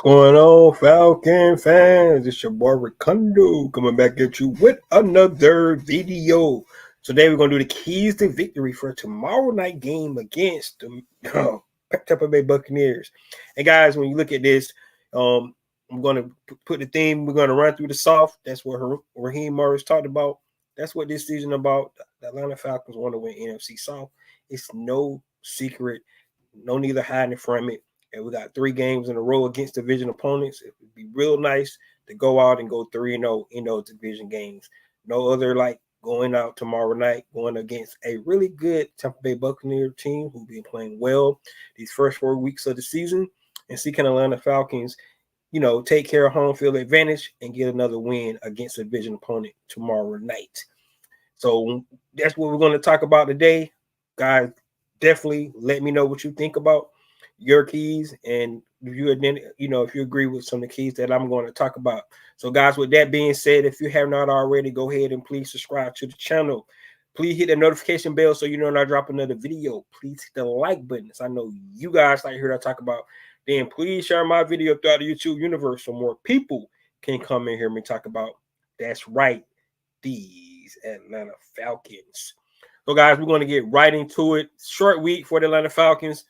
Going on, Falcon fans? It's your boy Ricondo coming back at you with another video. Today we're gonna do the keys to victory for tomorrow night game against the Tampa Bay Buccaneers. And guys, when you look at this, I'm gonna put the theme. We're gonna run through the soft. That's what Raheem Morris talked about. That's what this season about. The Atlanta Falcons want to win NFC South. It's no secret, no neither hiding from it. And we got 3 games in a row against division opponents. It would be real nice to go out and go 3-0 in those division games. No other like going out tomorrow night, going against a really good Tampa Bay Buccaneer team who've been playing well these first 4 weeks of the season, and seeking Atlanta Falcons, take care of home field advantage and get another win against a division opponent tomorrow night. So that's what we're going to talk about today. Guys, definitely let me know what you think about your keys, and if you agree with some of the keys that I'm going to talk about. So guys, with that being said, if you have not already, go ahead and please subscribe to the channel. Please hit the notification bell so you know when I drop another video. Please hit the like button, so I know you guys like to hear that talk about. Then please share my video throughout the YouTube universe so more people can come and hear me talk about. That's right, these Atlanta Falcons. So guys, we're going to get right into it. Short week for the Atlanta Falcons.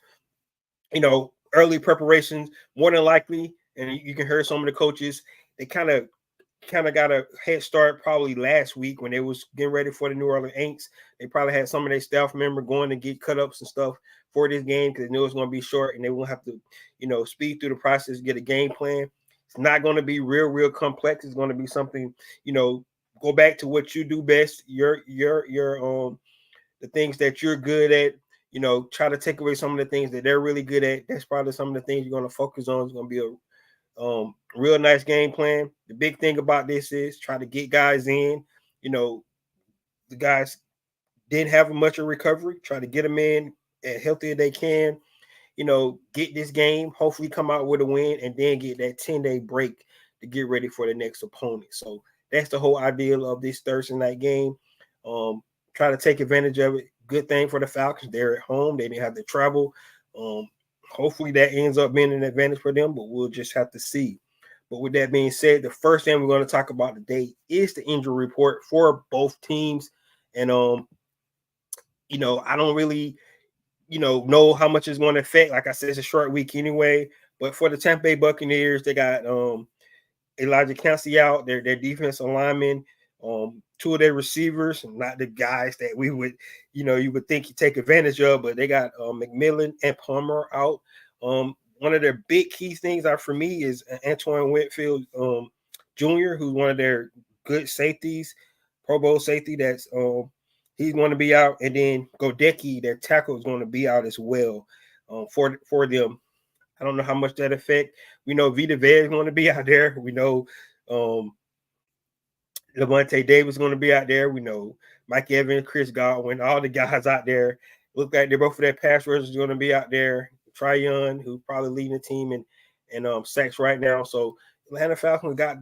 Early preparations, more than likely, and you can hear some of the coaches, they kind of got a head start probably last week when they was getting ready for the New Orleans Saints. They probably had some of their staff member going to get cut ups and stuff for this game because they knew it was going to be short and they won't have to, speed through the process, get a game plan. It's not going to be real complex. It's going to be something, go back to what you do best, your the things that you're good at. Try to take away some of the things that they're really good at. That's probably some of the things you're going to focus on. It's going to be a real nice game plan. The big thing about this is try to get guys in. The guys didn't have much of recovery. Try to get them in as healthy as they can. Get this game, hopefully come out with a win, and then get that 10-day break to get ready for the next opponent. So that's the whole idea of this Thursday night game. Try to take advantage of it. Good thing for the Falcons. They're at home. They didn't have to travel. Hopefully that ends up being an advantage for them, but we'll just have to see. But with that being said, the first thing we're going to talk about today is the injury report for both teams. And I don't really, know how much it's going to affect. Like I said, it's a short week anyway. But for the Tampa Bay Buccaneers, they got Elijah Cansey out, their defensive lineman, 2 of their receivers, not the guys that we would, you would think you take advantage of, but they got McMillan and Palmer out. One of their big key things for me is Antoine Whitfield Jr., who's one of their good safeties, Pro Bowl safety. That's he's going to be out, and then Godecki, their tackle, is going to be out as well for them. I don't know how much that affect. We know Vita Vea is going to be out there. We know Levante Davis is going to be out there. We know Mike Evans, Chris Godwin, all the guys out there. Look like they're both of their pass rushers going to be out there. Tryon, who's probably leading the team in sacks right now. So Atlanta Falcons got,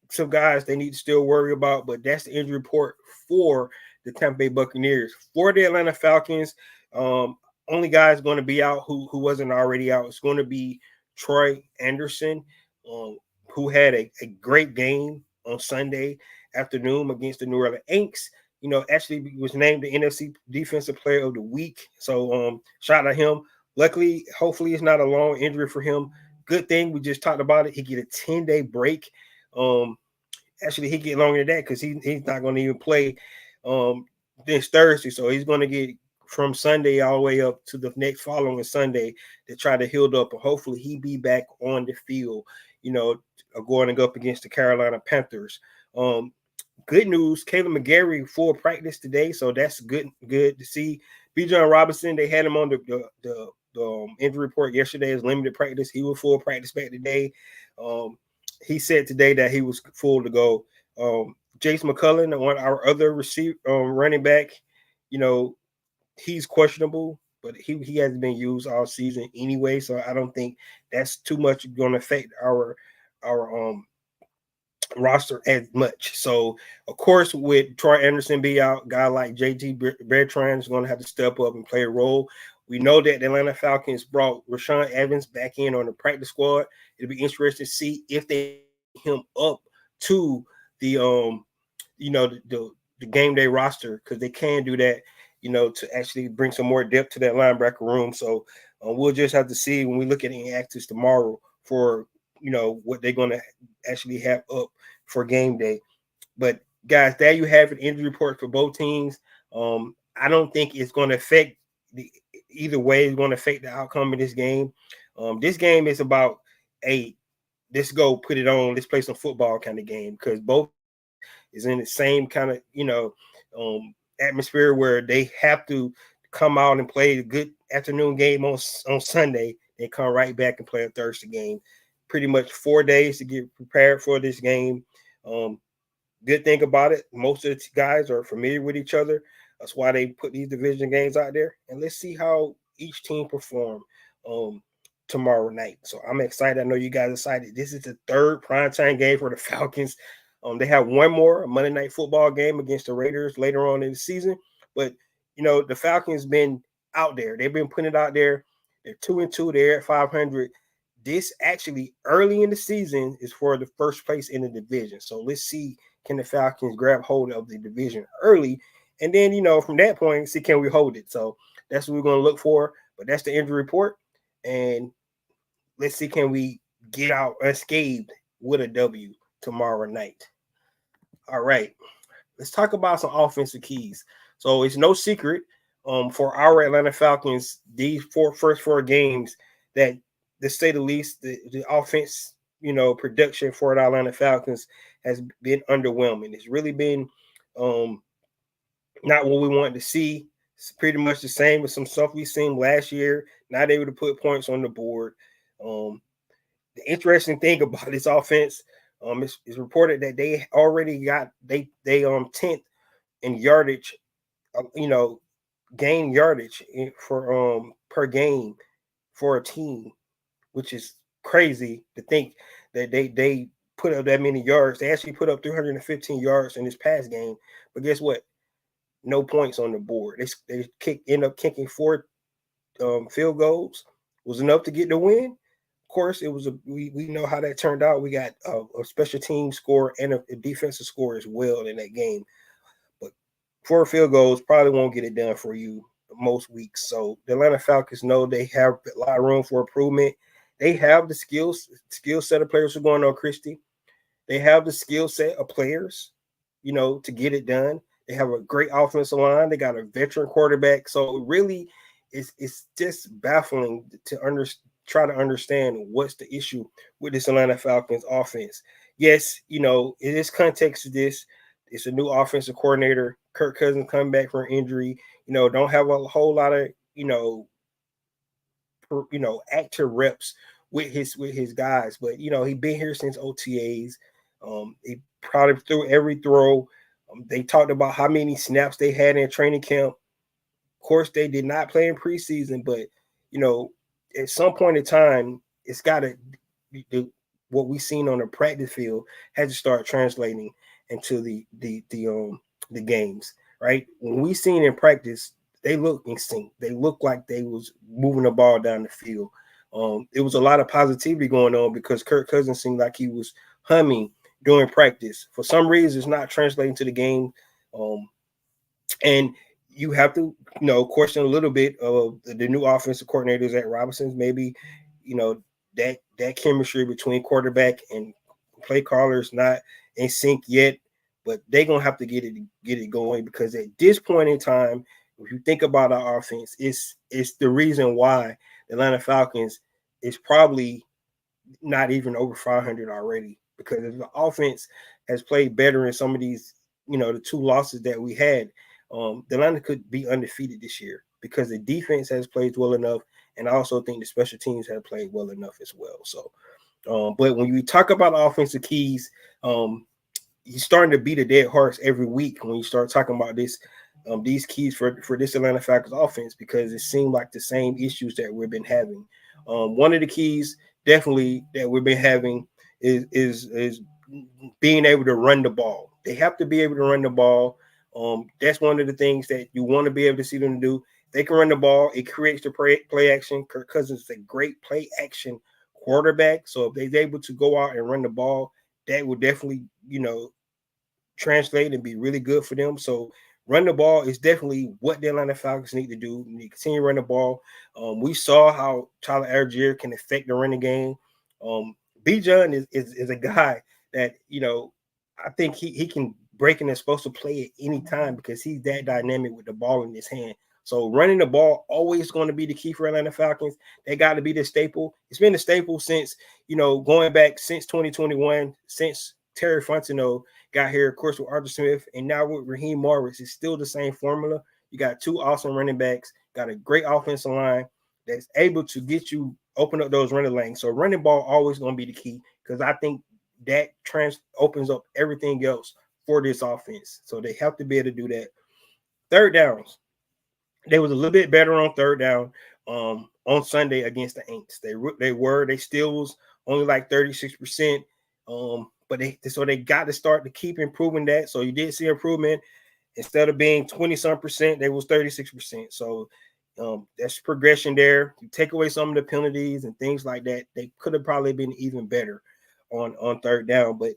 some guys they need to still worry about, but that's the injury report for the Tampa Bay Buccaneers. For the Atlanta Falcons, only guys going to be out who wasn't already out. It's going to be Troy Anderson, who had a great game on Sunday afternoon against the New Orleans Saints. Actually was named the NFC Defensive Player of the Week. So shout out to him. Luckily, hopefully it's not a long injury for him. Good thing we just talked about it. He get a 10-day break. Actually, he get longer than that because he's not going to even play this Thursday. So he's going to get from Sunday all the way up to the next following Sunday to try to heal up. And hopefully he be back on the field, going up against the Carolina Panthers. Good news, Caleb McGarry full practice today, so that's good to see. Bijan Robinson, they had him on the injury report yesterday as limited practice. He was full practice back today. He said today that he was full to go. Jace McCullough, one of our other running back, he's questionable, but he hasn't been used all season anyway, so I don't think that's too much going to affect our roster as much. So, of course, with Troy Anderson be out, guy like JT Bertrand is going to have to step up and play a role. We know that the Atlanta Falcons brought Rashawn Evans back in on the practice squad. It'll be interesting to see if they him up to the the game day roster, because they can do that, to actually bring some more depth to that linebacker room. So we'll just have to see when we look at the actors tomorrow for what they're going to actually have up for game day. But guys, there you have an injury report for both teams. I don't think it's going to affect either way. It's going to affect the outcome of this game. This game is about a let's go put it on, let's play some football kind of game, because both teams is in the same kind of atmosphere where they have to come out and play a good afternoon game on Sunday, and come right back and play a Thursday game. Pretty much 4 days to get prepared for this game. Good thing about it, most of the guys are familiar with each other. That's why they put these division games out there. And let's see how each team perform tomorrow night. So I'm excited. I know you guys are excited. This is the third primetime game for the Falcons. They have one more Monday Night Football game against the Raiders later on in the season. But, the Falcons been out there. They've been putting it out there. They're 2-2. They're at 500. This actually early in the season is for the first place in the division. So let's see, can the Falcons grab hold of the division early? And then, from that point, see, can we hold it? So that's what we're going to look for. But that's the injury report. And let's see, can we get out unscathed with a W tomorrow night? All right. Let's talk about some offensive keys. So it's no secret for our Atlanta Falcons, these first four games, that, to say the least, the offense, production for the Atlanta Falcons has been underwhelming. It's really been not what we wanted to see. It's pretty much the same with some stuff we seen last year, not able to put points on the board. The interesting thing about this offense, it's reported that they already got they 10th in yardage, gain yardage for per game for a team, which is crazy to think that they put up that many yards. They actually put up 315 yards in this past game, but guess what? No points on the board. They end up kicking 4 field goals. Was enough to get the win. Of course, it was we know how that turned out. We got a special team score and a defensive score as well in that game. But 4 field goals probably won't get it done for you most weeks. So the Atlanta Falcons know they have a lot of room for improvement. They have the skill set of players who are going on, Christie. They have the skill set of players, to get it done. They have a great offensive line. They got a veteran quarterback. So really, it's just baffling to try to understand what's the issue with this Atlanta Falcons offense. Yes, in this context of this, it's a new offensive coordinator. Kirk Cousins coming back from injury. Don't have a whole lot of active reps with his guys, but he been here since OTAs. He probably threw every throw. They talked about how many snaps they had in training camp. Of course, they did not play in preseason, but at some point in time, it's got to what we seen on the practice field has to start translating into the games, right? When we seen in practice, they look in sync. They look like they was moving the ball down the field. It was a lot of positivity going on because Kirk Cousins seemed like he was humming during practice. For some reason, it's not translating to the game. And you have to, question a little bit of the new offensive coordinators at Robinson's. Maybe, that chemistry between quarterback and play callers not in sync yet, but they're gonna have to get it going, because at this point in time, if you think about our offense, it's the reason why the Atlanta Falcons is probably not even over 500 already, because if the offense has played better in some of these, the 2 losses that we had, the Atlanta could be undefeated this year because the defense has played well enough, and I also think the special teams have played well enough as well. So, but when you talk about offensive keys, you're starting to beat a dead horse every week when you start talking about these keys for this Atlanta Falcons offense, because it seemed like the same issues that we've been having. One of the keys definitely that we've been having is being able to run the ball. They have to be able to run the ball. That's one of the things that you want to be able to see them do. They can run the ball. It creates the play action. Kirk Cousins is a great play action quarterback. So if they're able to go out and run the ball, that will definitely, translate and be really good for them. So run the ball is definitely what the Atlanta Falcons need to do. You need to continue to run the ball. We saw how Tyler Algier can affect the running game. Bijan is a guy that, I think he can break and is supposed to play at any time because he's that dynamic with the ball in his hand. So running the ball always going to be the key for Atlanta Falcons. They got to be the staple. It's been the staple since, going back since 2021, since Terry Fontenot got here, of course, with Arthur Smith, and now with Raheem Morris. It's still the same formula. You got two awesome running backs, got a great offensive line that's able to get you open up those running lanes. So running ball always going to be the key because I think that opens up everything else for this offense. So they have to be able to do that. Third downs. They was a little bit better on third down on Sunday against the Aints. They still was only like 36%. But they got to start to keep improving that. So you did see improvement. Instead of being 20-some percent, they was 36%. So that's progression there. You take away some of the penalties and things like that, they could have probably been even better on third down. But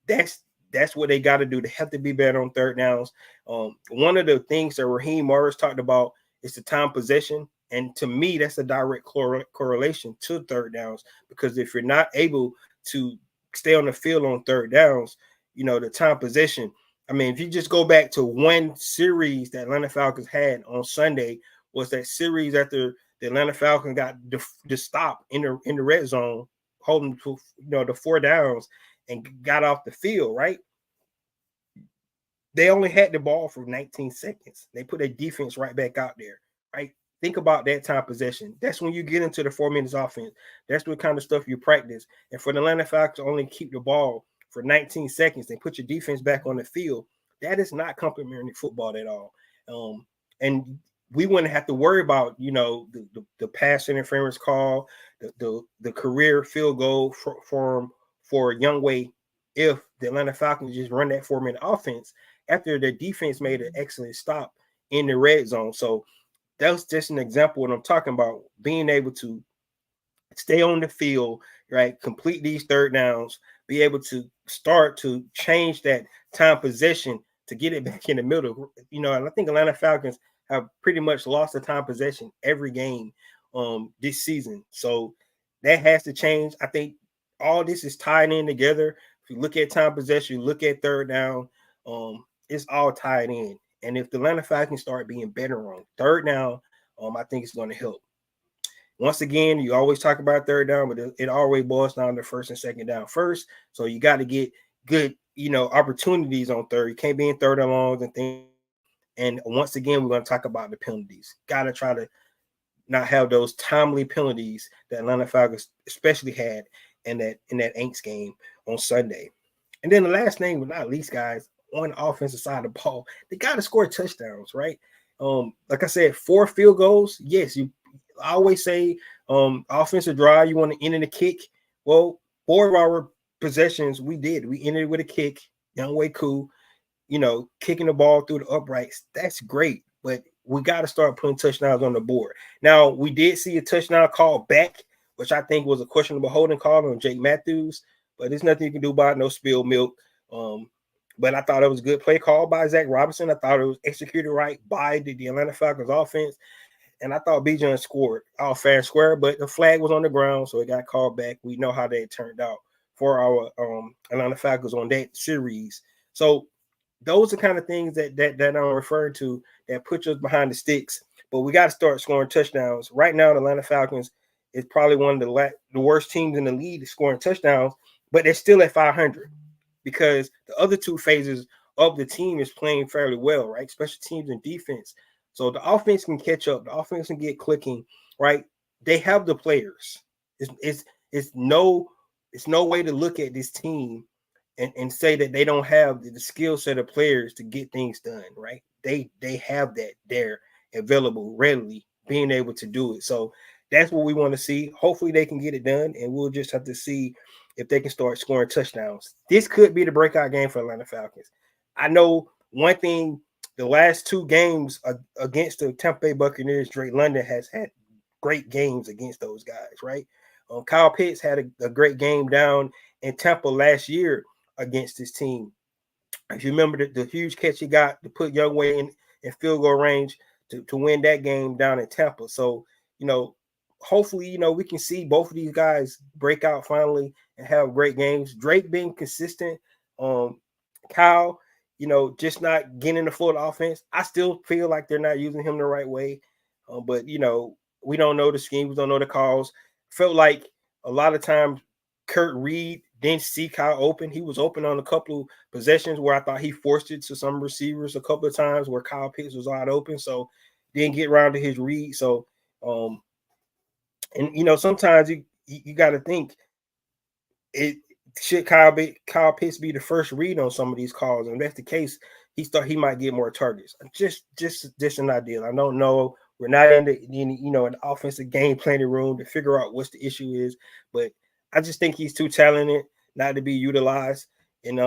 that's what they got to do. They have to be better on third downs. One of the things that Raheem Morris talked about is the time possession. And to me, that's a direct correlation to third downs, because if you're not able to stay on the field on third downs, the time possession. I mean, if you just go back to one series that Atlanta Falcons had on Sunday, was that series after the Atlanta Falcons got the stop in the red zone, holding to the 4 downs and got off the field, right? They only had the ball for 19 seconds. They put their defense right back out there, right? Think about that time possession. That's when you get into the 4 minutes offense. That's what kind of stuff you practice. And for the Atlanta Falcons to only keep the ball for 19 seconds and put your defense back on the field, that is not complimentary football at all. And we wouldn't have to worry about, the pass interference call, the career field goal for Youngway if the Atlanta Falcons just run that 4-minute offense after their defense made an excellent stop in the red zone. So that was just an example of what I'm talking about, being able to stay on the field, right? Complete these third downs, be able to start to change that time possession to get it back in the middle. And I think Atlanta Falcons have pretty much lost the time possession every game this season. So that has to change. I think all this is tied in together. If you look at time possession, you look at third down, it's all tied in. And if the Atlanta Falcons start being better on third down, I think it's going to help. Once again, you always talk about third down, but it always boils down to first and second down first. So you got to get good, opportunities on third. You can't be in third and longs and things. And once again, we're going to talk about the penalties. Got to try to not have those timely penalties that Atlanta Falcons especially had in that Aints game on Sunday. And then the last thing, but not least, guys, on the offensive side of the ball, they got to score touchdowns, right? Like I said, 4 field goals. Yes, I always say offensive drive, you want to end in a kick. Well, 4 of our possessions, we did. We ended with a kick. Youngway cool. Kicking the ball through the uprights. That's great. But we got to start putting touchdowns on the board. Now, we did see a touchdown call back, which I think was a questionable holding call on Jake Matthews. But there's nothing you can do about it. No spilled milk. But I thought it was a good play call by Zach Robinson. I thought it was executed right by the Atlanta Falcons offense. And I thought Bijan scored all fair and square, but the flag was on the ground, so it got called back. We know how that turned out for our Atlanta Falcons on that series. So those are kind of things that I'm referring to that put us behind the sticks. But we got to start scoring touchdowns. Right now, the Atlanta Falcons is probably one of the worst teams in the league scoring touchdowns, but they're still at 500 because the other 2 phases of the team is playing fairly well, right? Special teams and defense. So the offense can catch up. The offense can get clicking, right? They have the players. It's no way to look at this team and say that they don't have the skill set of players to get things done, right? They have that there available readily, being able to do it. So that's what we want to see. Hopefully they can get it done, and we'll just have to see if they can start scoring touchdowns. This could be the breakout game for Atlanta Falcons. I know one thing the last two games against the Tampa Bay Buccaneers, Drake London has had great games against those guys, right? Kyle Pitts had a great game down in Tampa last year against his team. If you remember the huge catch he got to put Youngway in field goal range to win that game down in Tampa. So, hopefully, we can see both of these guys break out finally and have great games. Drake being consistent, Kyle, just not getting the floor of the offense. I still feel like they're not using him the right way. But, we don't know the schemes, we don't know the calls. Felt like a lot of times Kurt Reed didn't see Kyle open. He was open on a couple of possessions where I thought he forced it to some receivers a couple of times where Kyle Pitts was wide open. So didn't get around to his read. So, and sometimes you got to think it should Kyle Pitts be the first read on some of these calls, and if that's the case, he might get more targets. Just an idea. I don't know. We're not in an offensive game planning room to figure out what's the issue is, but I just think he's too talented not to be utilized. And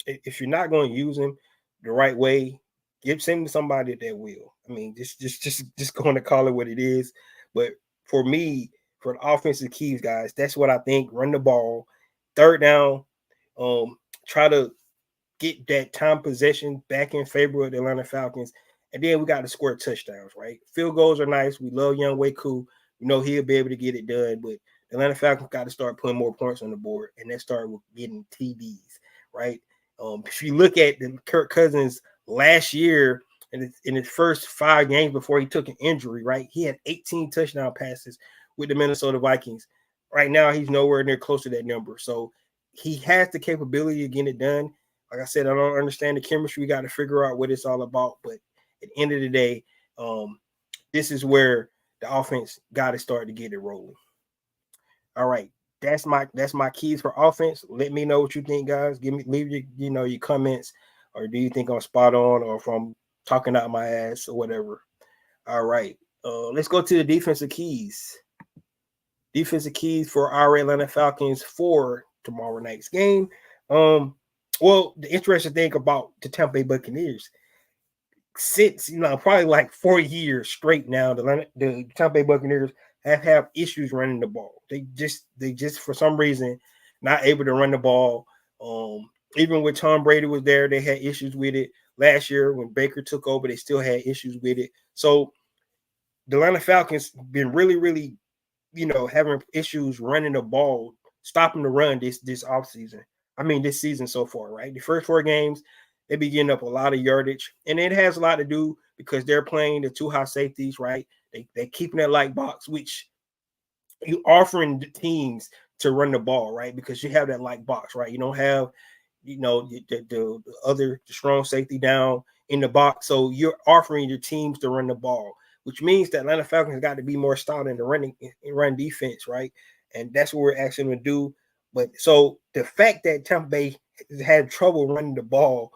if you're not going to use him the right way, send him to somebody that will. I mean, just going to call it what it is. But for me, for the offensive keys, guys, that's what I think. Run the ball, third down, try to get that time possession back in favor of the Atlanta Falcons. And then we got to score touchdowns, right? Field goals are nice. We love Young Way Cool. He'll be able to get it done, but the Atlanta Falcons got to start putting more points on the board, and that start with getting TDs, right? If you look at the Kirk Cousins last year in his first 5 games before he took an injury, right? He had 18 touchdown passes with the Minnesota Vikings. Right now, he's nowhere near close to that number. So he has the capability of getting it done. Like I said, I don't understand the chemistry. We got to figure out what it's all about. But at the end of the day, this is where the offense got to start to get it rolling. All right, that's my keys for offense. Let me know what you think, guys. Leave your comments, or do you think I'm spot on, or if I'm talking out my ass or whatever. All right, let's go to the defensive keys. Defensive keys for our Atlanta Falcons for tomorrow night's game. Well, the interesting thing about the Tampa Bay Buccaneers, since probably like 4 years straight now, the Tampa Bay Buccaneers have issues running the ball. They just for some reason not able to run the ball. Even when Tom Brady was there, they had issues with it. Last year when Baker took over, they still had issues with it. So the Atlanta Falcons been really, really, having issues running the ball, stopping the run this offseason. I mean, this season so far, right? The first 4 games, they be getting up a lot of yardage, and it has a lot to do because they're playing the 2 high safeties, right? They keeping that light box, which you offering the teams to run the ball, right? Because you have that light box, right? You don't have, the other strong safety down in the box, so you're offering your teams to run the ball, which means that Atlanta Falcons got to be more stout in the run defense, right? And that's what we're asking them to do. But so the fact that Tampa Bay had trouble running the ball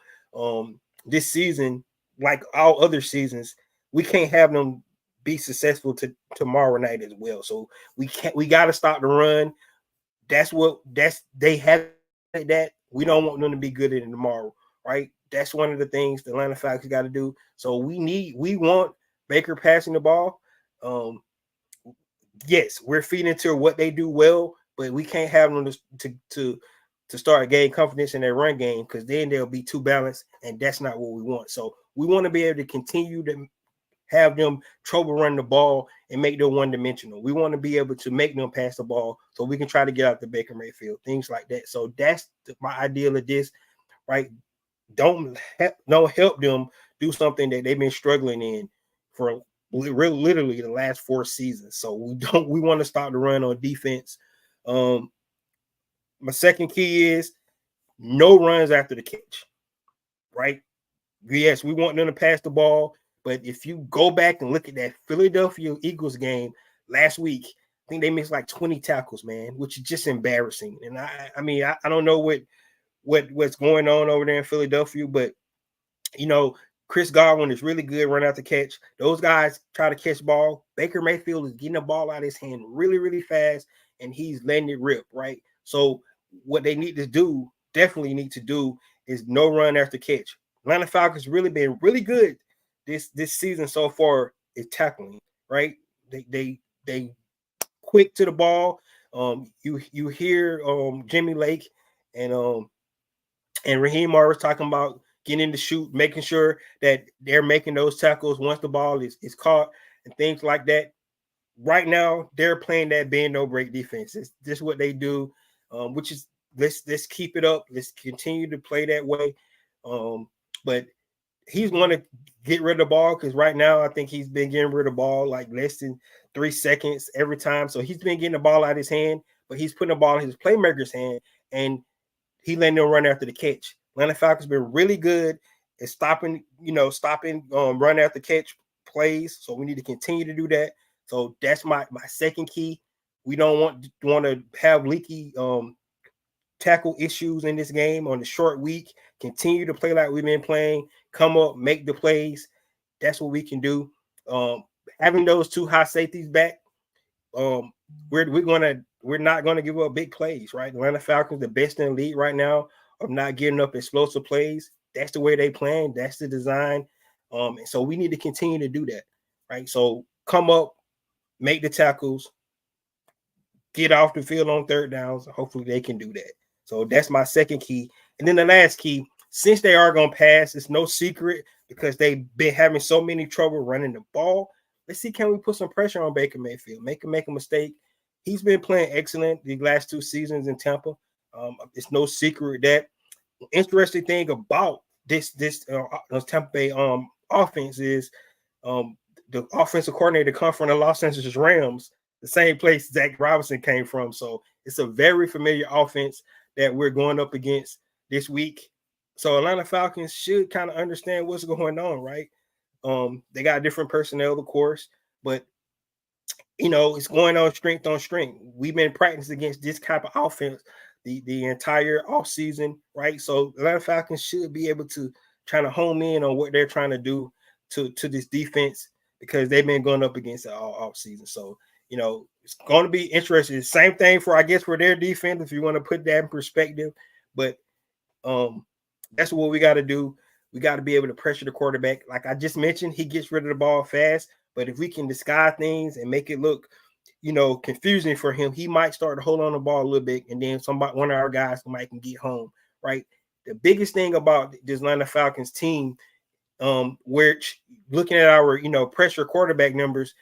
this season, like all other seasons, we can't have them be successful tomorrow night as well. So we got to stop the run. They have that. We don't want them to be good at it tomorrow, right? That's one of the things the Atlanta Falcons got to do. So we want Baker passing the ball. Yes, we're feeding into what they do well, but we can't have them to start gain confidence in their run game, because then they'll be too balanced, and that's not what we want. So we want to be able to continue to have them trouble running the ball and make them one-dimensional. We want to be able to make them pass the ball so we can try to get out the Baker Mayfield, things like that. So that's my ideal of this, right? Don't help them do something that they've been struggling in for literally the last 4 seasons. So we want to stop the run on defense. My second key is no runs after the catch, right? Yes, we want them to pass the ball, but if you go back and look at that Philadelphia Eagles game last week, I think they missed like 20 tackles, man, which is just embarrassing. And I don't know what's going on over there in Philadelphia, but Chris Godwin is really good run out the catch. Those guys try to catch ball. Baker Mayfield is getting the ball out of his hand really, really fast, and he's letting it rip, right? So what they definitely need to do is no run after catch. Atlanta Falcons really been really good this season so far is tackling, right? They quick to the ball. You hear Jimmy Lake and Raheem Morris talking about getting in the shoot, making sure that they're making those tackles once the ball is caught and things like that. Right now, they're playing that bend no break defense. It's just what they do, which is let's keep it up. Let's continue to play that way. But he's going to get rid of the ball because right now I think he's been getting rid of the ball like less than 3 seconds every time. So he's been getting the ball out of his hand, but he's putting the ball in his playmaker's hand and he letting them run after the catch. Atlanta Falcons been really good at stopping run after catch plays. So we need to continue to do that. So that's my second key. We don't want to have leaky tackle issues in this game on the short week. Continue to play like we've been playing. Come up, make the plays. That's what we can do. Having those two high safeties back, we're not gonna give up big plays, right? Atlanta Falcons, the best in the league right now of not giving up explosive plays. That's the way they playing. That's the design. And so we need to continue to do that, right? So come up, make the tackles, get off the field on third downs. Hopefully they can do that. So that's my second key. And then the last key, since they are going to pass, it's no secret because they've been having so many trouble running the ball. Let's see, can we put some pressure on Baker Mayfield? Make him make a mistake. He's been playing excellent the last 2 seasons in Tampa. It's no secret that interesting thing about this Tampa Bay offense is the offensive coordinator come from the Los Angeles Rams, the same place Zach Robinson came from. So it's a very familiar offense that we're going up against this week. So Atlanta Falcons should kind of understand what's going on, right? They got different personnel, of course, but it's going on strength. We've been practicing against this type of offense the entire offseason, right? So Atlanta Falcons should be able to try to home in on what they're trying to do to this defense because they've been going up against it all offseason. So, it's going to be interesting. Same thing for their defense, if you want to put that in perspective. But that's what we got to do. We got to be able to pressure the quarterback. Like I just mentioned, he gets rid of the ball fast. But if we can disguise things and make it look, confusing for him, he might start to hold on the ball a little bit, and then one of our guys might can get home, right? The biggest thing about this Atlanta Falcons team, which looking at our, pressure quarterback numbers,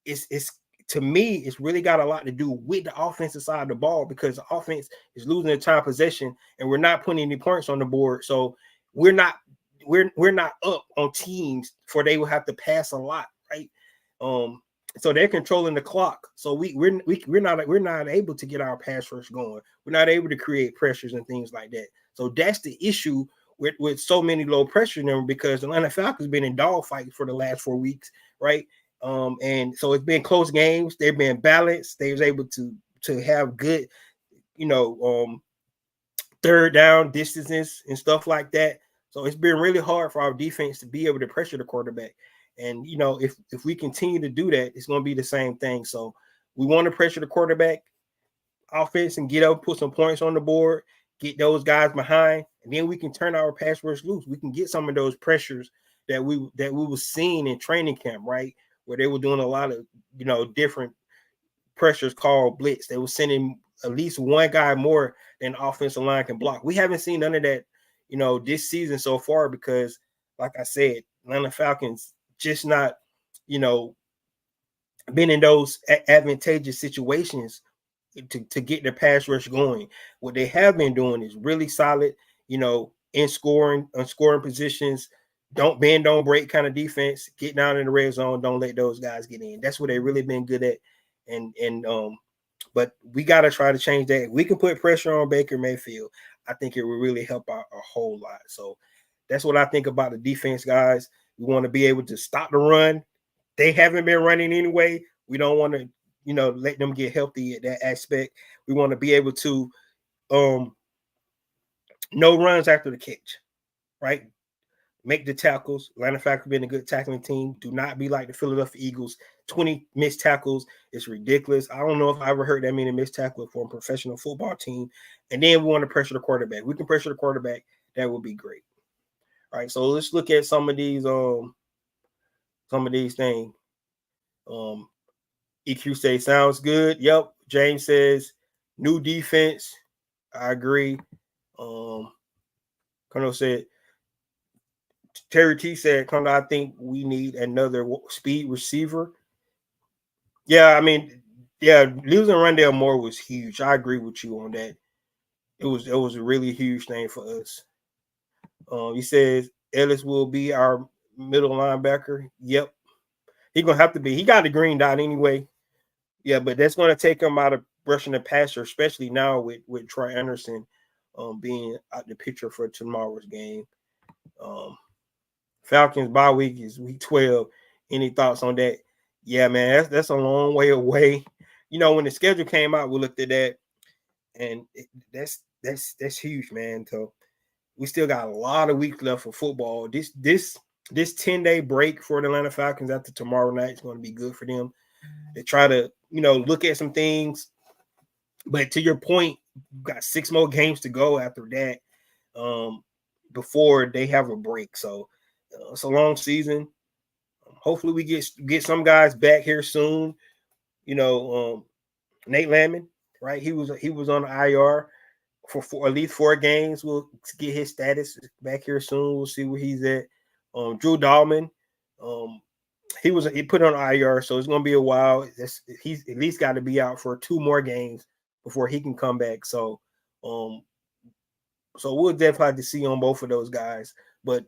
it's to me, it's really got a lot to do with the offensive side of the ball because the offense is losing the time possession and we're not putting any points on the board. So we're not up on teams for they will have to pass a lot, right? So they're controlling the clock. So we're not able to get our pass rush going. We're not able to create pressures and things like that. So that's the issue with so many low pressure numbers because the Atlanta Falcons been in dogfight for the last 4 weeks, right? And so it's been close games. They've been balanced. They was able to have good, third down distances and stuff like that. So it's been really hard for our defense to be able to pressure the quarterback. And if we continue to do that, it's going to be the same thing. So we want to pressure the quarterback offense and get up, put some points on the board, get those guys behind, and then we can turn our pass rush loose. We can get some of those pressures that we were seeing in training camp, right? Where they were doing a lot of different pressures called blitz. They were sending at least one guy more than the offensive line can block. We haven't seen none of that, this season so far because, like I said, Atlanta Falcons just not, been in those advantageous situations to get their pass rush going. What they have been doing is really solid, in scoring, on scoring positions. Don't bend, don't break kind of defense. Get down in the red zone. Don't let those guys get in. That's what they really been good at. But we got to try to change that. If we can put pressure on Baker Mayfield, I think it will really help out a whole lot. So that's what I think about the defense, guys. We want to be able to stop the run. They haven't been running anyway. We don't want to, let them get healthy at that aspect. We want to be able to no runs after the catch, right? Make the tackles. Atlanta Falcons been a good tackling team. Do not be like the Philadelphia Eagles. 20 missed tackles. It's ridiculous. I don't know if I ever heard that many missed tackles for a professional football team. And then we want to pressure the quarterback. We can pressure the quarterback. That would be great. right? So let's look at some of these things. EQ say sounds good. Yep. James says new defense. I agree. Colonel said Terry T said, Colonel, I think we need another speed receiver. Yeah, I mean, yeah, losing Rondale Moore was huge. I agree with you on that. It was a really huge thing for us. He says Ellis will be our middle linebacker. Yep, he's gonna have to be. He got the green dot anyway. Yeah, but that's gonna take him out of rushing the passer, especially now with Troy Anderson being out the picture for tomorrow's game. Falcons bye week is week 12. Any thoughts on that? Yeah, man, that's a long way away. You know, when the schedule came out, we looked at that, and that's huge, man. So we still got a lot of weeks left for football. This 10-day break for the Atlanta Falcons after tomorrow night is going to be good for them. They try to, look at some things. But to your point, you've got 6 more games to go after that before they have a break. So it's a long season. Hopefully we get some guys back here soon. Nate Landman, right? He was on the IR for at least 4 games. We'll get his status back here soon. We'll see where he's at. Drew Dahlman, he put on IR, so it's gonna be a while. He's at least got to be out for 2 more games before he can come back. So we'll definitely have to see on both of those guys. But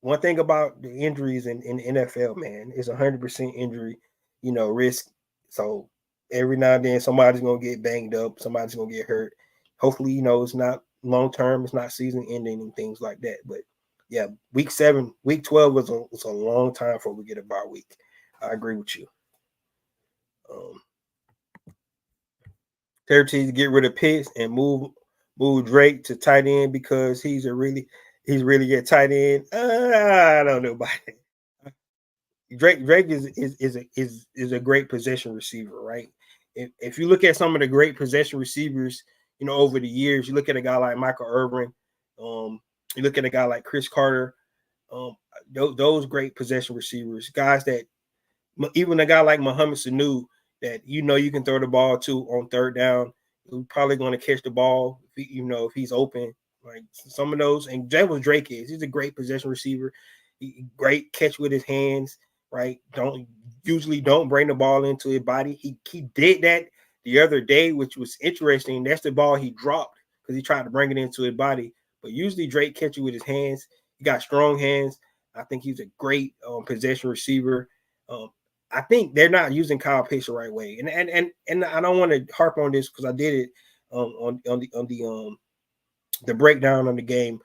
one thing about the injuries in the NFL, man, is 100% injury, risk. So every now and then somebody's gonna get banged up, somebody's gonna get hurt. Hopefully, it's not long term, it's not season ending and things like that. But yeah, week 12 was a long time before we get a bye week. I agree with you. Terry T to get rid of Pitts and move Drake to tight end because he's really a tight end. I don't know about it. Drake is a great possession receiver, right? If you look at some of the great possession receivers, over the years, you look at a guy like Michael Irvin, you look at a guy like Chris Carter, those great possession receivers, guys that even a guy like Mohamed Sanu that you can throw the ball to on third down, who's probably going to catch the ball if he's open. Like some of those, and that was Drake is. He's a great possession receiver, great catch with his hands. Right? Don't bring the ball into his body. He did that the other day, which was interesting. That's the ball he dropped because he tried to bring it into his body. But usually Drake catches with his hands. He got strong hands. I think he's a great possession receiver. I think they're not using Kyle Pitts the right way, and I don't want to harp on this because I did it on the breakdown on the game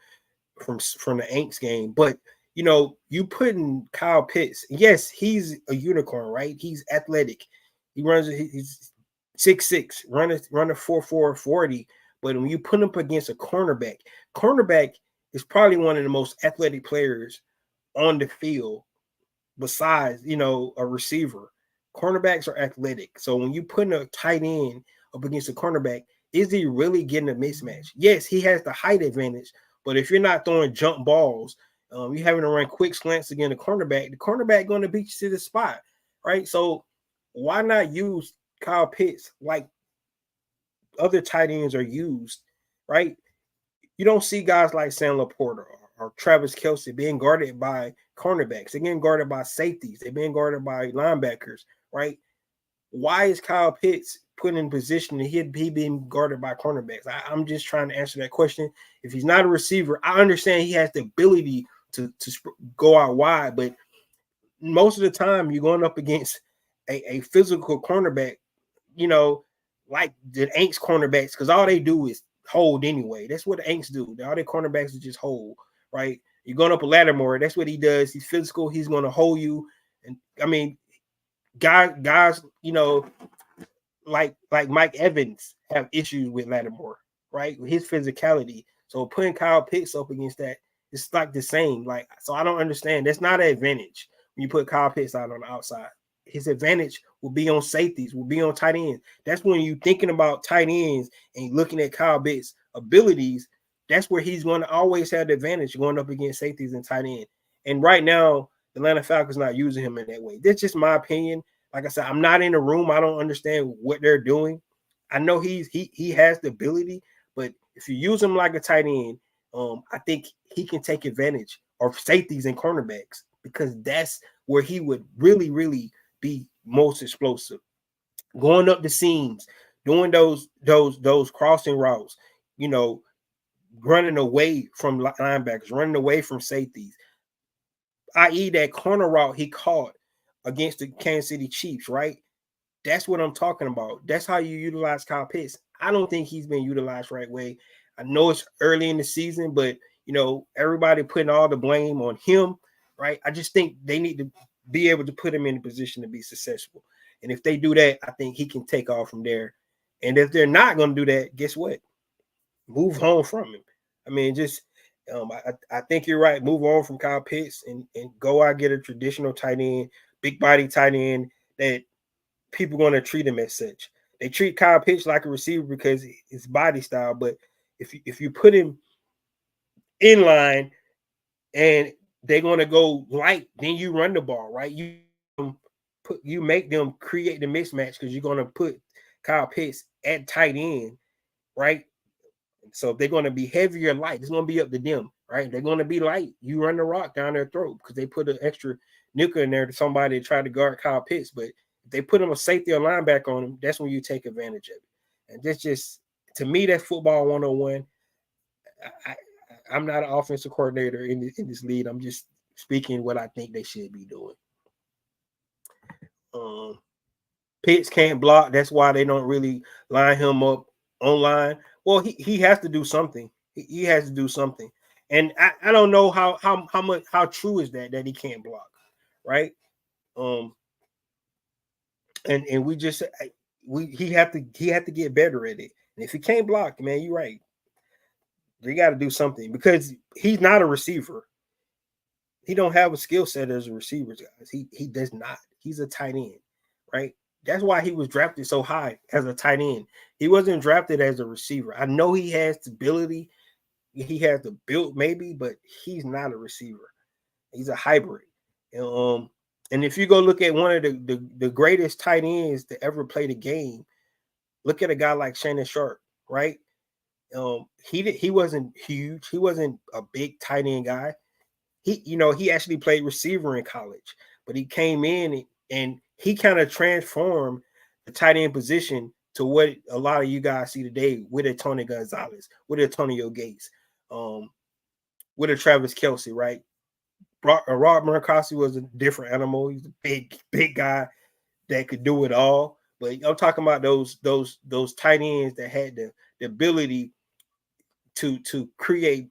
from the Aints game, but you putting Kyle Pitts. Yes, he's a unicorn, right? He's athletic. He's 6'6", run a 4.4 40. But when you put him up against a cornerback is probably one of the most athletic players on the field besides, a receiver. Cornerbacks are athletic. So when you put a tight end up against a cornerback, is he really getting a mismatch? Yes, he has the height advantage, but if you're not throwing jump balls, you're having to run quick slants against the cornerback going to beat you to the spot, right? So why not use Kyle Pitts like other tight ends are used, right? You don't see guys like Sam Laporta or Travis Kelce being guarded by cornerbacks. They're getting guarded by safeties. They're being guarded by linebackers, right? Why is Kyle Pitts put in position and he being guarded by cornerbacks? I'm just trying to answer that question. If he's not a receiver, I understand he has the ability to go out wide, but most of the time you're going up against a physical cornerback, like the Aints cornerbacks, because all they do is hold anyway. That's what the Aints do. All their cornerbacks is just hold, right? You're going up a Lattimore. That's what he does. He's physical. He's going to hold you. And I mean, guys, like Mike Evans have issues with Lattimore, right? With his physicality. So putting Kyle Pitts up against that, it's like the same. Like, so I don't understand. That's not an advantage when you put Kyle Pitts out on the outside. His advantage will be on safeties, will be on tight ends. That's when you're thinking about tight ends and looking at Kyle Pitts' abilities. that's where he's going to always have the advantage going up against safeties and tight end. And right now, the Atlanta Falcons not using him in that way. That's just my opinion. Like I said, I'm not in the room. I don't understand what they're doing. I know he has the ability, but if you use him like a tight end, I think he can take advantage of safeties and cornerbacks because that's where he would really, really be most explosive. Going up the seams, doing those crossing routes, you know, running away from linebackers, running away from safeties, i.e., that corner route he caught against the Kansas City Chiefs, right? That's what I'm talking about. That's how you utilize Kyle Pitts. I don't think he's been utilized right way. I know it's early in the season, but everybody putting all the blame on him, right? I just think they need to be able to put him in a position to be successful. And if they do that, I think he can take off from there. And if they're not going to do that, guess what? Move on from him. I mean, just I think you're right. Move on from Kyle Pitts and go out get a traditional tight end, big body tight end that people going to treat him as such. They treat Kyle Pitts like a receiver because his body style, but if you put him in line and they're going to go light, then you run the ball, right? You make them create the mismatch because you're going to put Kyle Pitts at tight end, right? So if they're going to be heavier light, it's going to be up to them, right? They're going to be light. You run the rock down their throat because they put an extra nickel in there to somebody to try to guard Kyle Pitts. But if they put him a safety or linebacker on him, that's when you take advantage of it. And that's just, to me, that's football 101. I'm not an offensive coordinator in this league. I'm just speaking what I think they should be doing. Pitts can't block. That's why they don't really line him up online. Well, he has to do something. He has to do something. And I don't know how true is that he can't block, right? And we just he have to get better at it. And if he can't block, man, you're right. They got to do something because he's not a receiver. He don't have a skill set as a receiver, guys. He does not. He's a tight end, right? That's why he was drafted so high as a tight end. He wasn't drafted as a receiver. I know he has the ability, he has the build maybe, but he's not a receiver. He's a hybrid. And if you go look at one of the greatest tight ends to ever play the game, look at a guy like Shannon Sharp, right? He wasn't huge. He wasn't a big tight end guy. He actually played receiver in college, but he came in and he kind of transformed the tight end position to what a lot of you guys see today with a Tony Gonzalez, with Antonio Gates, with a Travis Kelce, right? Rob Gronkowski was a different animal. He's a big guy that could do it all. But I'm talking about those tight ends that had the ability to create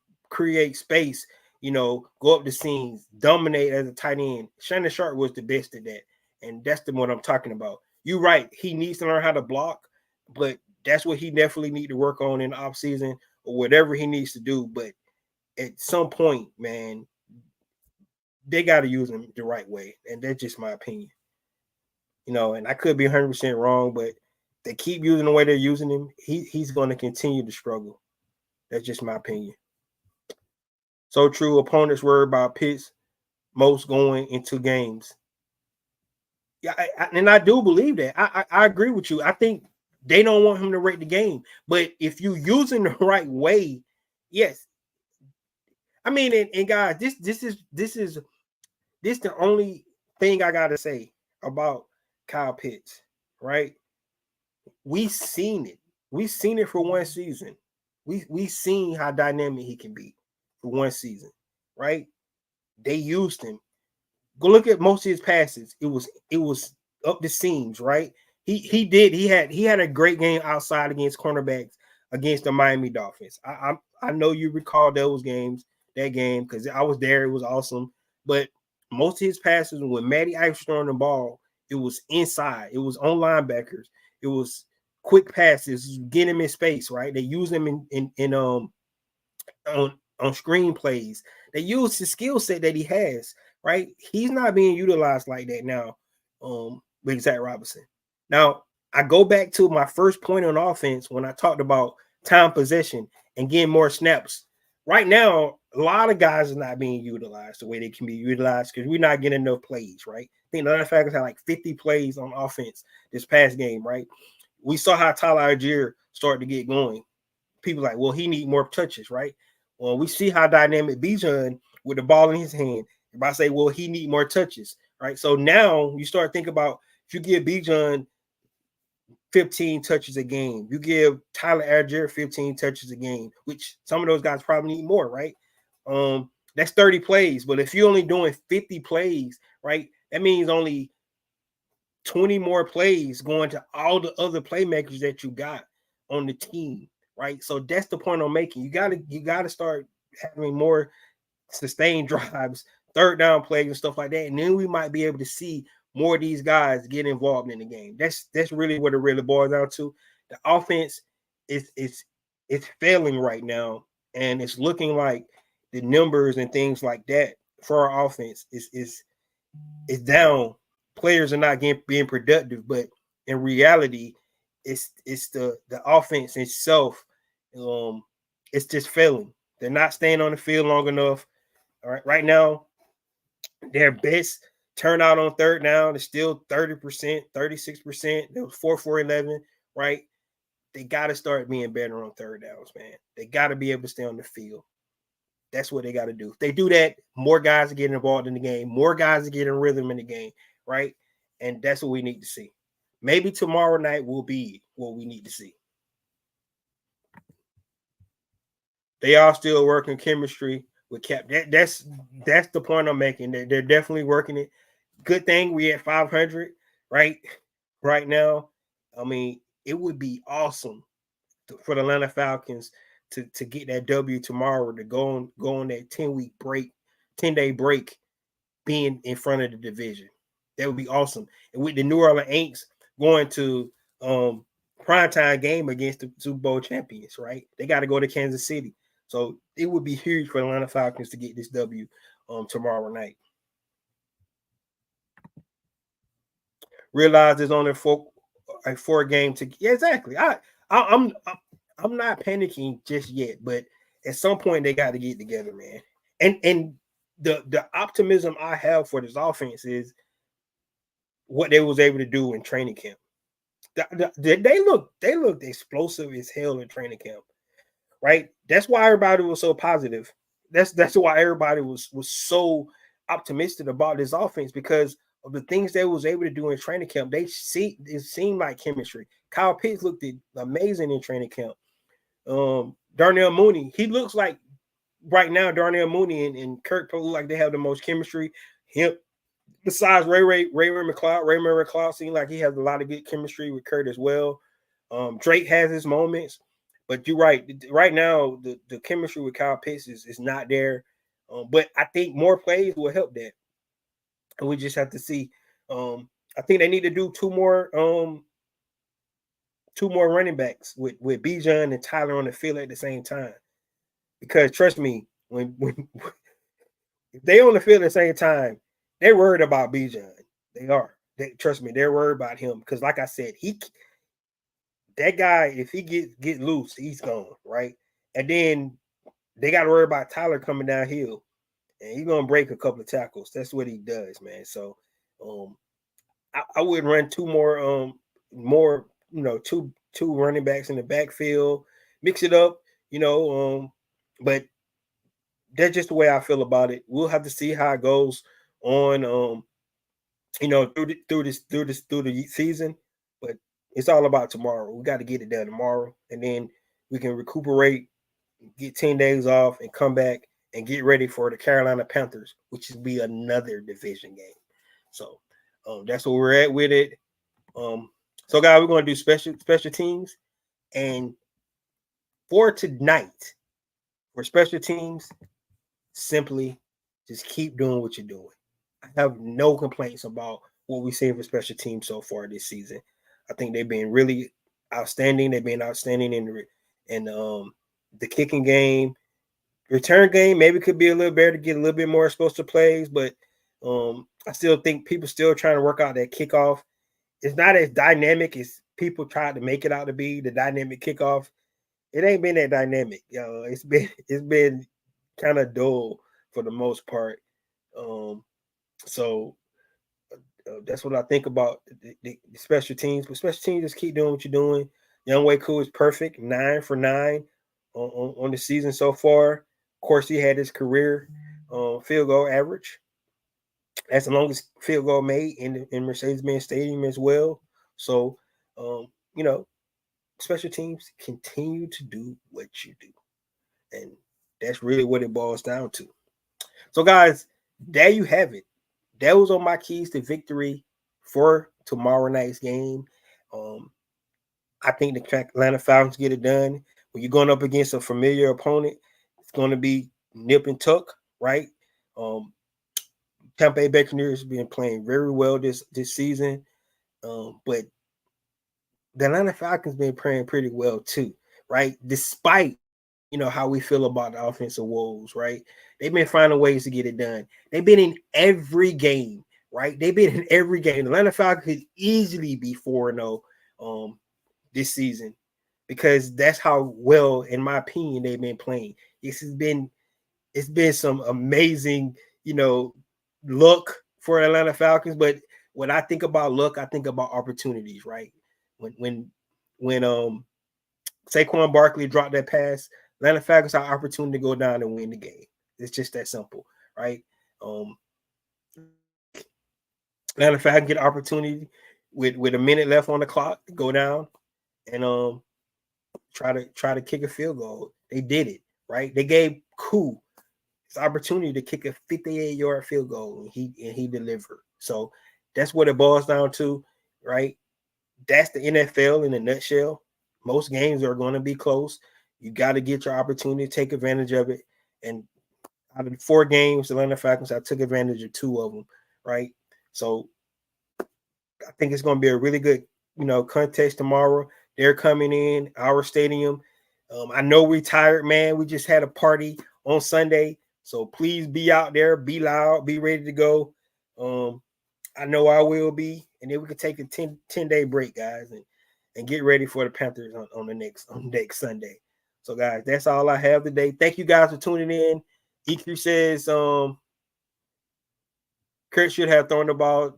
space, go up the scenes, dominate as a tight end. Shannon Sharp was the best at that. And that's the one I'm talking about. You're right. He needs to learn how to block, but that's what he definitely need to work on in the offseason or whatever he needs to do. But at some point, man, they got to use him the right way. And that's just my opinion. And I could be 100% wrong, but they keep using the way they're using him, he's going to continue to struggle. That's just my opinion. So true. Opponents worry about Pitts most going into games. Yeah, and I do believe that. I agree with you. I think they don't want him to rate the game. But if you use him the right way, yes. I mean, and guys, this is the only thing I gotta say about Kyle Pitts, right? We seen it. We seen it for one season. We seen how dynamic he can be for one season, right? They used him. Go look at most of his passes. It was up the seams, right? He had a great game outside against cornerbacks against the Miami Dolphins. I know you recall that game because I was there. It was awesome. But most of his passes when Matty Ice was throwing the ball, it was inside. It was on linebackers. It was quick passes, get him in space, right? They use him on screen plays. They use the skill set that he has, right? He's not being utilized like that now with Zach Robinson. Now, I go back to my first point on offense when I talked about time possession and getting more snaps right now, a lot of guys are not being utilized the way they can be utilized because we're not getting enough plays, right? I think the other Falcons had like 50 plays on offense this past game, right? We saw how Tyler Algier started to get going. People like, well, he need more touches, right? Well, we see how dynamic Bijan with the ball in his hand. Everybody say, well, he need more touches, right? So now you start thinking about if you give Bijan 15 touches a game, you give Tyler Algier 15 touches a game, which some of those guys probably need more, right? That's 30 plays, but if you're only doing 50 plays, right, that means only 20 more plays going to all the other playmakers that you got on the team, right? So that's the point I'm making. You gotta start having more sustained drives, third down plays and stuff like that, and then we might be able to see more of these guys get involved in the game. That's really what it really boils down to. The offense is it's failing right now, and it's looking like the numbers and things like that for our offense is down. Players are not being productive, but in reality, it's the offense itself. Um, it's just failing. They're not staying on the field long enough. All right, right now, their best turnout on third down is still 30%, 36%. It was 4 for 11, right? They got to start being better on third downs, man. They got to be able to stay on the field. That's what they got to do. If they do that, more guys are getting involved in the game. More guys are getting rhythm in the game, right? And that's what we need to see. Maybe tomorrow night will be what we need to see. They are still working chemistry with Cap. That's the point I'm making. They're definitely working it. Good thing we at 500, right? Right now, I mean, it would be awesome for the Atlanta Falcons to get that W tomorrow to go on that 10-week break, 10-day break, being in front of the division. That would be awesome. And with the New Orleans Aints going to primetime game against the Super Bowl champions, right? They got to go to Kansas City. So it would be huge for the Atlanta Falcons to get this W tomorrow night. Realize there's only four game to yeah, exactly. I'm not panicking just yet, but at some point they got to get together, man. And the optimism I have for this offense is what they was able to do in training camp. They looked explosive as hell in training camp, right? That's why everybody was so positive. That's why everybody was so optimistic about this offense because of the things they was able to do in training camp. It seemed like chemistry. Kyle Pitts looked amazing in training camp. Darnell Mooney, he looks like right now Darnell Mooney and Kirk look like they have the most chemistry. Him besides Raymond McLeod seems like he has a lot of good chemistry with Kurt as well. Drake has his moments, but you're right. Right now, the chemistry with Kyle Pitts is not there. But I think more plays will help that. And we just have to see. I think they need to do two more running backs with Bijan and Tyler on the field at the same time. Because trust me, when if they on the field at the same time, they're worried about Bijan. They are. Trust me, they're worried about him because, like I said, that guy, if he get loose, he's gone, right? And then they got to worry about Tyler coming downhill, and he's gonna break a couple of tackles. That's what he does, man. So, I would run two more, two running backs in the backfield, mix it up, but that's just the way I feel about it. We'll have to see how it goes on, through the season. But it's all about tomorrow. We got to get it done tomorrow, and then we can recuperate, get 10 days off, and come back and get ready for the Carolina Panthers, which will be another division game. So that's where we're at with it. So guys, we're going to do special teams, and for tonight, for special teams, simply just keep doing what you're doing. I have no complaints about what we've seen for special teams so far this season. I think they've been really outstanding. They've been outstanding in the kicking game. Return game maybe could be a little better to get a little bit more explosive plays, but I still think people still trying to work out that kickoff. It's not as dynamic as people tried to make it out to be. The dynamic kickoff, it ain't been that dynamic. It's been kind of dull for the most part. So that's what I think about the special teams. But special teams, just keep doing what you're doing. Young Way Cool is perfect, 9 for 9 on the season so far. Of course, he had his career field goal average. That's the longest field goal made in Mercedes-Benz Stadium as well. So, um, you know, special teams continue to do what you do, and that's really what it boils down to. So, guys, there you have it. That was on my keys to victory for tomorrow night's game. Um, I think the Atlanta Falcons get it done. When you're going up against a familiar opponent, it's going to be nip and tuck, right? Um, Tampa Bay Buccaneers have been playing very well this season, but the Atlanta Falcons been playing pretty well too, right? Despite how we feel about the offensive woes, right? They've been finding ways to get it done. They've been in every game, right? They've been in every game. The Atlanta Falcons could easily be 4-0 this season because that's how well, in my opinion, they've been playing. It's been some amazing, luck for Atlanta Falcons. But when I think about luck, I think about opportunities, right? When Saquon Barkley dropped that pass, Atlanta Falcons had opportunity to go down and win the game. It's just that simple, right? Um, Atlanta Falcons get an opportunity with a minute left on the clock to go down and try to kick a field goal. They did it, right? They gave Koo his opportunity to kick a 58-yard field goal, and he delivered. So that's what it boils down to, right? That's the NFL in a nutshell. Most games are going to be close. You got to get your opportunity to take advantage of it. And out of the 4 games, the Atlanta Falcons, I took advantage of 2 of them, right? So I think it's going to be a really good, contest tomorrow. They're coming in our stadium. I know we're tired, man. We just had a party on Sunday, so please be out there, be loud, be ready to go. I know I will be, and then we can take a 10-day break, guys, and get ready for the Panthers on the next Sunday. So, guys, that's all I have today. Thank you guys for tuning in. EQ says Kurt should have thrown the ball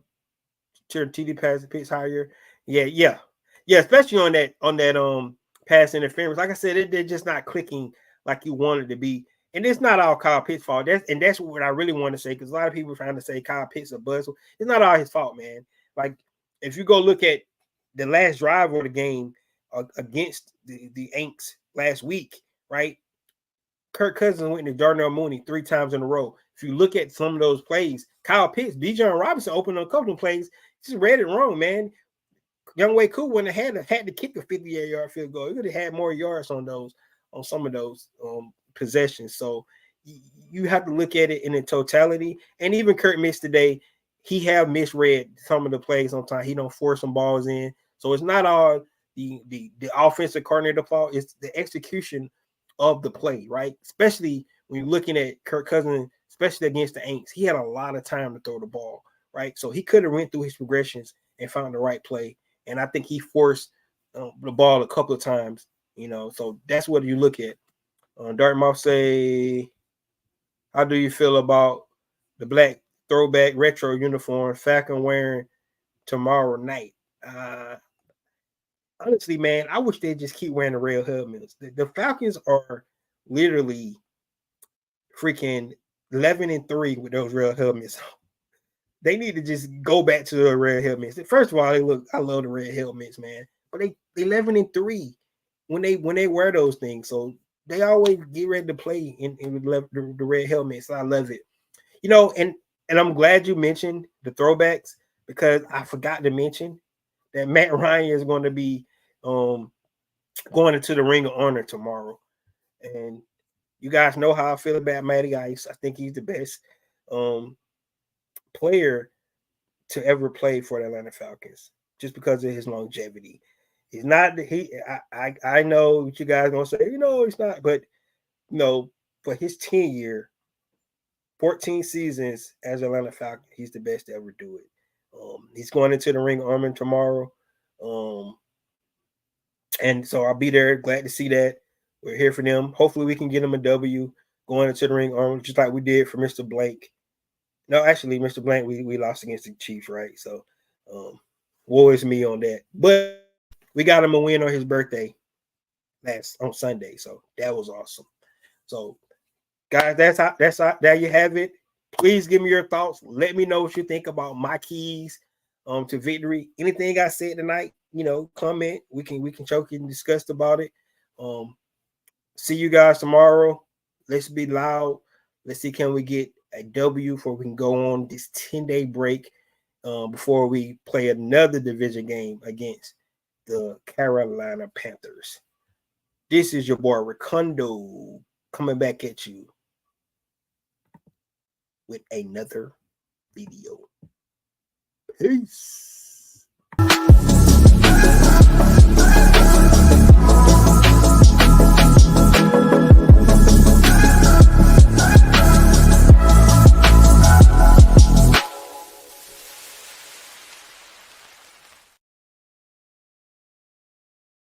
to TD pass the pitch higher. Yeah. Especially on that pass interference. Like I said, they're just not clicking like you wanted to be. And it's not all Kyle Pitts' fault. That's what I really want to say, because a lot of people are trying to say Kyle Pitts a buzz. It's not all his fault, man. Like, if you go look at the last drive of the game against the Aints last week, right? Kirk Cousins went to Darnell Mooney 3 times in a row. If you look at some of those plays, Kyle Pitts, Bijan Robinson opened on a couple of plays, just read it wrong, man. Young Way Cool wouldn't have had to kick a 58-yard field goal. He would have had more yards on some of those possessions. So you have to look at it in the totality. And even Kurt missed today. He have misread some of the plays sometimes. He don't force some balls in. So it's not all the offensive coordinator fault. It's the execution of the play, right? Especially when you're looking at Kirk Cousins, especially against the Aints. He had a lot of time to throw the ball, right? So he could have went through his progressions and found the right play. And I think he forced the ball a couple of times, So that's what you look at. Dartmouth say, how do you feel about the black throwback retro uniform Falcon wearing tomorrow night? Honestly, man, I wish they'd just keep wearing the red helmets. The Falcons are literally freaking 11-3 with those red helmets. They need to just go back to the red helmets. First of all, I love the red helmets, man. But they 11-3 when they wear those things. So they always get ready to play in the red helmets. So I love it. And I'm glad you mentioned the throwbacks, because I forgot to mention that Matt Ryan is going to be going into the Ring of Honor tomorrow. And you guys know how I feel about Matty Ice. I think he's the best player to ever play for the Atlanta Falcons, just because of his longevity. He's not I know what you guys are gonna say, he's not, but for his 10-year, 14 seasons as Atlanta Falcon, he's the best to ever do it. He's going into the Ring of Honor tomorrow. And so I'll be there, glad to see that. We're here for them. Hopefully, we can get them a W going into the ring arm, just like we did for Mr. Blank. No, actually, Mr. Blank, we lost against the Chiefs, right? So, woe is me on that. But we got him a win on his birthday on Sunday, so that was awesome. So, guys, there you have it. Please give me your thoughts. Let me know what you think about my keys to victory. Anything I said tonight, comment. We can choke and discuss about it. See you guys tomorrow. Let's be loud. Let's see, can we get a W before we can go on this 10-day break before we play another division game against the Carolina Panthers. This is your boy Ricondo coming back at you with another video. Peace.